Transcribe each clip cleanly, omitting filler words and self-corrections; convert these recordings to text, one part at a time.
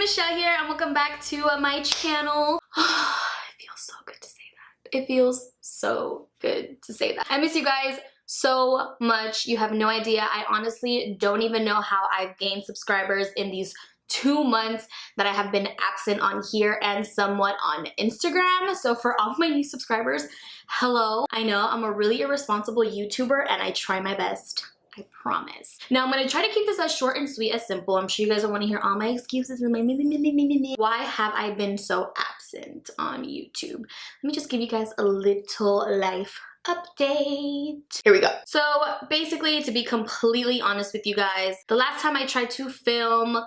Michelle here, and welcome back to my channel. It feels so good to say that. It feels so good to say that. I miss you guys so much. You have no idea. I honestly don't even know how I've gained subscribers in these 2 months that I have been absent on here and somewhat on Instagram. So for all my new subscribers, hello. I know I'm a really irresponsible YouTuber and I try my best. I promise. Now I'm gonna try to keep this as short and sweet as simple. I'm sure you guys don't want to hear all my excuses and my me. Why have I been so absent on YouTube? Let me just give you guys a little life update. Here we go. So basically, to be completely honest with you guys, the last time I tried to film,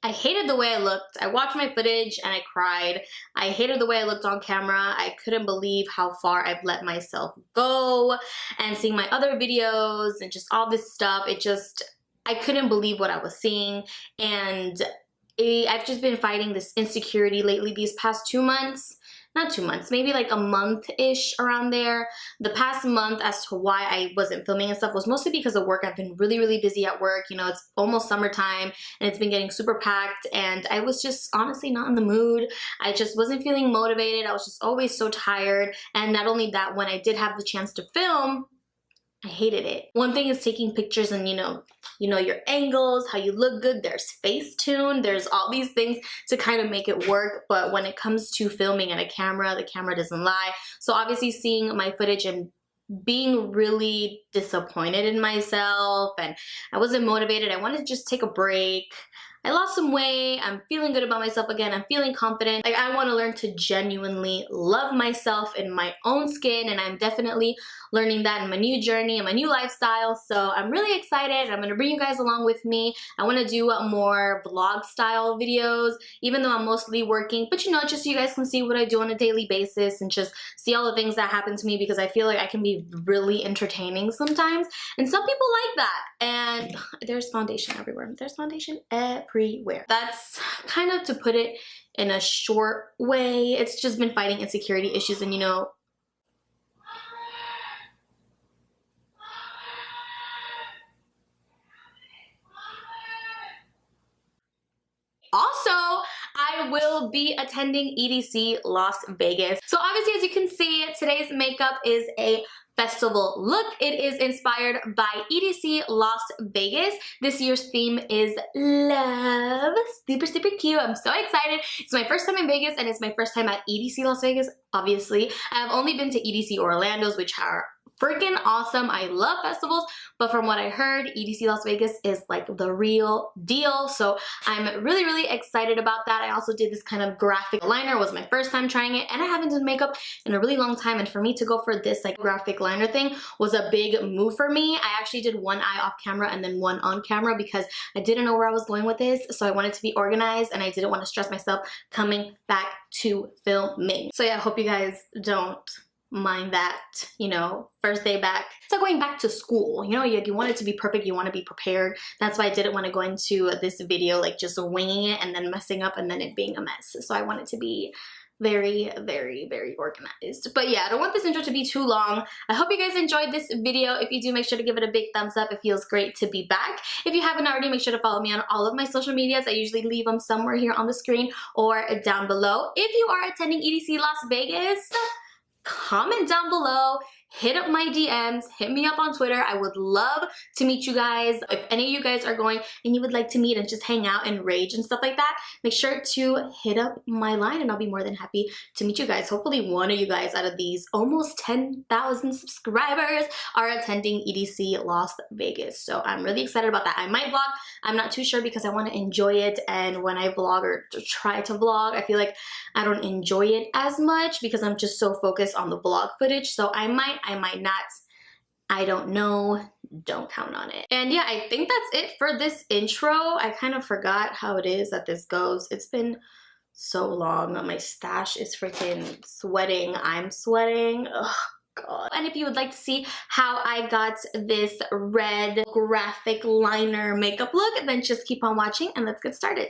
I hated the way I looked. I watched my footage and I cried. I hated the way I looked on camera. I couldn't believe how far I've let myself go, and seeing my other videos and just all this stuff, I couldn't believe what I was seeing. And I've just been fighting this insecurity lately these past 2 months. Not 2 months, maybe like a month-ish around there. The past month as to why I wasn't filming and stuff was mostly because of work. I've been really busy at work. You know, it's almost summertime and it's been getting super packed, and I was just honestly not in the mood. I just wasn't feeling motivated. I was just always so tired. And not only that, when I did have the chance to film, I hated it. One thing is taking pictures and you know your angles, how you look good, there's Facetune, there's all these things to kind of make it work, but when it comes to filming at a camera, the camera doesn't lie. So obviously seeing my footage and being really disappointed in myself, and I wasn't motivated. I wanted to just take a break. I lost some weight. I'm feeling good about myself again. I'm feeling confident. Like, I want to learn to genuinely love myself in my own skin, and I'm definitely learning that in my new journey and my new lifestyle. So I'm really excited. I'm going to bring you guys along with me. I want to do more vlog style videos, even though I'm mostly working, but you know, just so you guys can see what I do on a daily basis and just see all the things that happen to me, because I feel like I can be really entertaining sometimes, and some people like that. And there's foundation everywhere. There's foundation everywhere. That's kind of, to put it in a short way, it's just been fighting insecurity issues. And you know, also, I will be attending EDC Las Vegas. So obviously, as you can see, today's makeup is a festival look. It is inspired by EDC Las Vegas. This year's theme is love. Super cute. I'm so excited. It's my first time in Vegas, and it's my first time at EDC Las Vegas, obviously. I've only been to EDC Orlando's, which are freaking awesome. I love festivals, but from what I heard, EDC Las Vegas is like the real deal. So I'm really excited about that. I also did this kind of graphic liner. It was my first time trying it, and I haven't done makeup in a really long time. And for me to go for this like graphic liner thing was a big move for me. I actually did one eye off camera and then one on camera because I didn't know where I was going with this. So I wanted to be organized, and I didn't want to stress myself coming back to filming. So yeah, I hope you guys don't mind that, you know, first day back. It's like going back to school, you know, you want it to be perfect, you want to be prepared. That's why I didn't want to go into this video like just winging it and then messing up and then it being a mess. So I want it to be very organized. But yeah, I don't want this intro to be too long. I hope you guys enjoyed this video. If you do, make sure to give it a big thumbs up. It feels great to be back. If you haven't already, make sure to follow me on all of my social medias. I usually leave them somewhere here on the screen or down below. If you are attending EDC Las Vegas, comment down below, hit up my DMs, hit me up on Twitter. I would love to meet you guys. If any of you guys are going and you would like to meet and just hang out and rage and stuff like that, make sure to hit up my line and I'll be more than happy to meet you guys. Hopefully one of you guys out of these almost 10,000 subscribers are attending EDC Las Vegas. So I'm really excited about that. I might vlog. I'm not too sure because I want to enjoy it, and when I vlog or try to vlog, I feel like I don't enjoy it as much because I'm just so focused on the vlog footage. So I might not. I don't know. Don't count on it. And yeah, I think that's it for this intro. I kind of forgot how it is that this goes. It's been so long. My stash is freaking sweating. I'm sweating. Oh God. And if you would like to see how I got this red graphic liner makeup look, then just keep on watching and let's get started.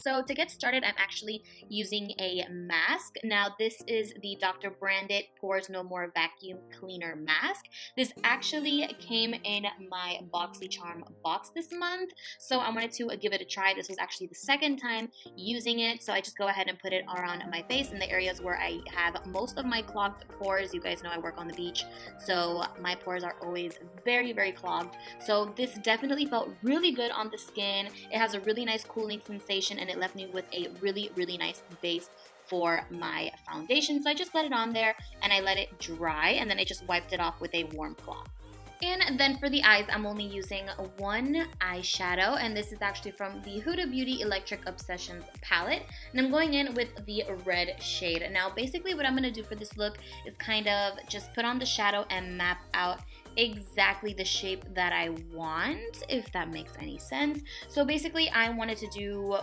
So to get started, I'm actually using a mask. Now this is the Dr. Branded Pores No More Vacuum Cleaner Mask. This actually came in my BoxyCharm box this month, so I wanted to give it a try. This was actually the second time using it, so I just go ahead and put it around my face in the areas where I have most of my clogged pores. You guys know I work on the beach, so my pores are always very, very clogged. So this definitely felt really good on the skin. It has a really nice cooling sensation, and it left me with a really, really nice base for my foundation. So I just let it on there and I let it dry, and then I just wiped it off with a warm cloth. And then for the eyes, I'm only using one eyeshadow, and this is actually from the Huda Beauty Electric Obsessions palette, and I'm going in with the red shade. Now basically what I'm going to do for this look is kind of just put on the shadow and map out exactly the shape that I want, if that makes any sense. So basically I wanted to do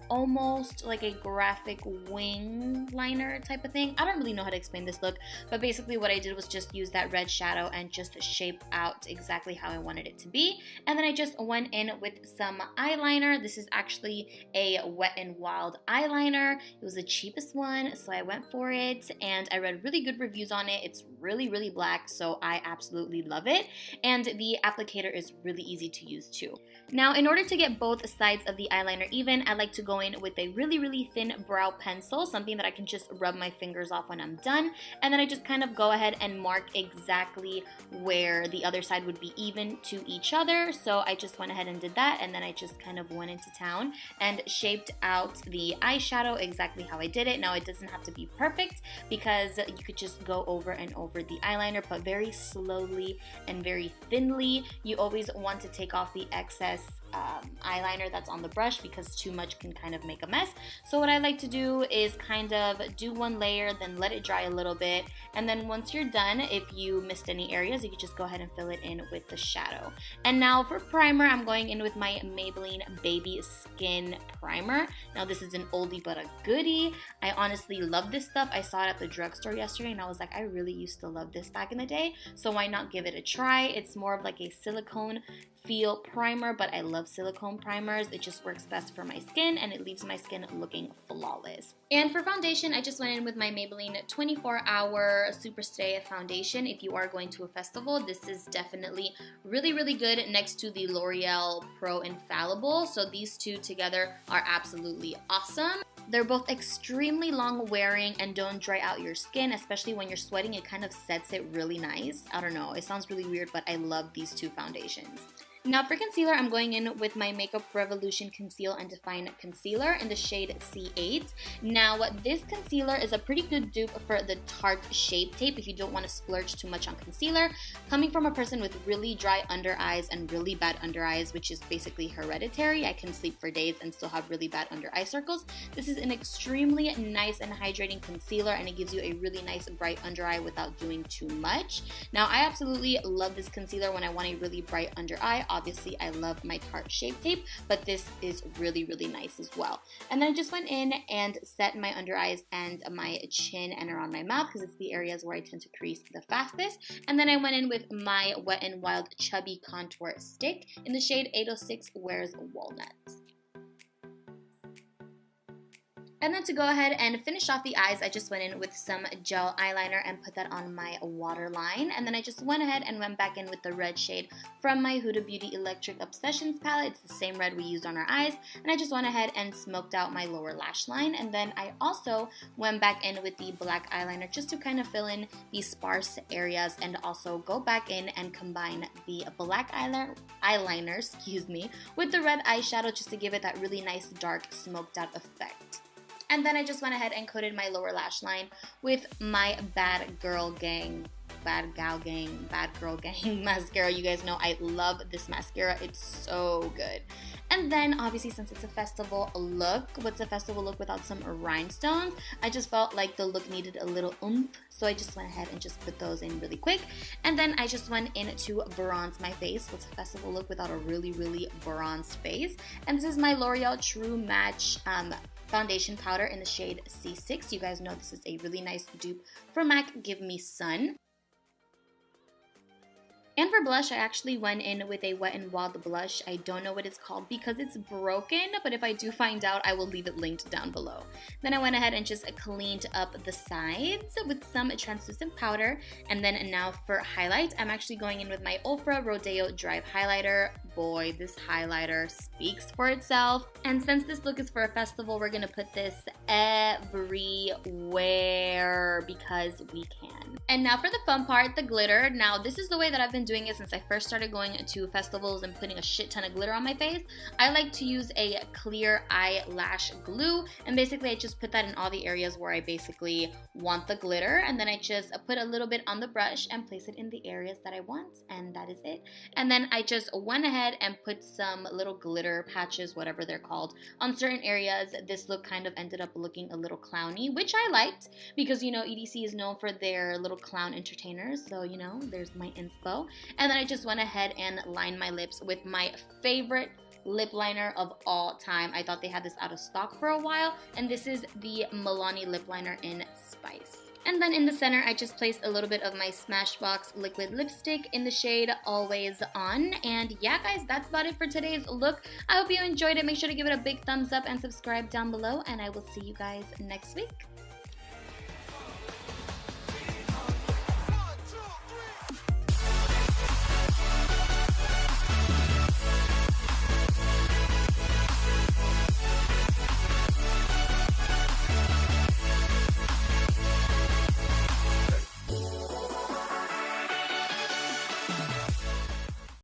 almost like a graphic wing liner type of thing. I don't really know how to explain this look, but basically what I did was just use that red shadow and just shape out exactly how I wanted it to be. And then I just went in with some eyeliner. This is actually a Wet n Wild eyeliner. It was the cheapest one, so I went for it, and I read really good reviews on it. It's really, really black, so I absolutely love it. And the applicator is really easy to use too. Now, in order to get both sides of the eyeliner even, I like to go in with a really, really thin brow pencil, something that I can just rub my fingers off when I'm done, and then I just kind of go ahead and mark exactly where the other side would be even to each other. So I just went ahead and did that, and then I just kind of went into town and shaped out the eyeshadow exactly how I did it. Now it doesn't have to be perfect, because you could just go over and over the eyeliner, but very slowly and very thinly. You always want to take off the excess eyeliner that's on the brush, because too much can kind of make a mess. So what I like to do is kind of do one layer, then let it dry a little bit, and then once you're done, if you missed any areas, you can just go ahead and fill it in with the shadow. And now for primer, I'm going in with my Maybelline Baby Skin Primer. Now this is an oldie but a goodie. I honestly love this stuff. I saw it at the drugstore yesterday and I was like, I really used to love this back in the day, so why not give it a try? It's more of like a silicone feel primer, but I love silicone primers. It just works best for my skin, and it leaves my skin looking flawless. And for foundation, I just went in with my Maybelline 24-Hour Super Stay Foundation. If you are going to a festival, this is definitely really, really good next to the L'Oreal Pro Infallible. So these two together are absolutely awesome. They're both extremely long wearing and don't dry out your skin, especially when you're sweating. It kind of sets it really nice. I don't know, it sounds really weird, but I love these two foundations. Now for concealer, I'm going in with my Makeup Revolution Conceal and Define Concealer in the shade C8. Now this concealer is a pretty good dupe for the Tarte Shape Tape if you don't want to splurge too much on concealer. Coming from a person with really dry under eyes and really bad under eyes, which is basically hereditary, I can sleep for days and still have really bad under eye circles. This is an extremely nice and hydrating concealer, and it gives you a really nice bright under eye without doing too much. Now I absolutely love this concealer when I want a really bright under eye. Obviously, I love my Tarte Shape Tape, but this is really, really nice as well. And then I just went in and set my under eyes and my chin and around my mouth, because it's the areas where I tend to crease the fastest. And then I went in with my Wet n Wild Chubby Contour Stick in the shade 806 Wears Walnuts. And then to go ahead and finish off the eyes, I just went in with some gel eyeliner and put that on my waterline. And then I just went ahead and went back in with the red shade from my Huda Beauty Electric Obsessions palette. It's the same red we used on our eyes. And I just went ahead and smoked out my lower lash line. And then I also went back in with the black eyeliner just to kind of fill in the sparse areas, and also go back in and combine the black eyeliner, with the red eyeshadow, just to give it that really nice dark smoked out effect. And then I just went ahead and coated my lower lash line with my Bad Girl Gang mascara. You guys know I love this mascara. It's so good. And then obviously, since it's a festival look, what's a festival look without some rhinestones? I just felt like the look needed a little oomph, so I just went ahead and just put those in really quick. And then I just went in to bronze my face. What's a festival look without a really, really bronzed face? And this is my L'Oreal True Match foundation powder in the shade C6. You guys know this is a really nice dupe for MAC Give Me Sun. And for blush, I actually went in with a Wet n Wild blush. I don't know what it's called because it's broken, but if I do find out, I will leave it linked down below. Then I went ahead and just cleaned up the sides with some translucent powder. And then now for highlight, I'm actually going in with my Ofra Rodeo Drive Highlighter. Boy, this highlighter speaks for itself. And since this look is for a festival, we're gonna put this everywhere because we can. And now for the fun part, the glitter. Now this is the way that I've been doing it since I first started going to festivals and putting a shit ton of glitter on my face. I like to use a clear eyelash glue, and basically I just put that in all the areas where I basically want the glitter, and then I just put a little bit on the brush and place it in the areas that I want, and that is it. And then I just went ahead and put some little glitter patches, whatever they're called, on certain areas. This look kind of ended up looking a little clowny, which I liked because, you know, EDC is known for their little clown entertainers, so, you know, there's my inspo. And then I just went ahead and lined my lips with my favorite lip liner of all time. I thought they had this out of stock for a while, and this is the Milani lip liner in Spice. And then in the center, I just placed a little bit of my Smashbox liquid lipstick in the shade Always On. And yeah, guys, that's about it for today's look. I hope you enjoyed it. Make sure to give it a big thumbs up and subscribe down below, and I will see you guys next week.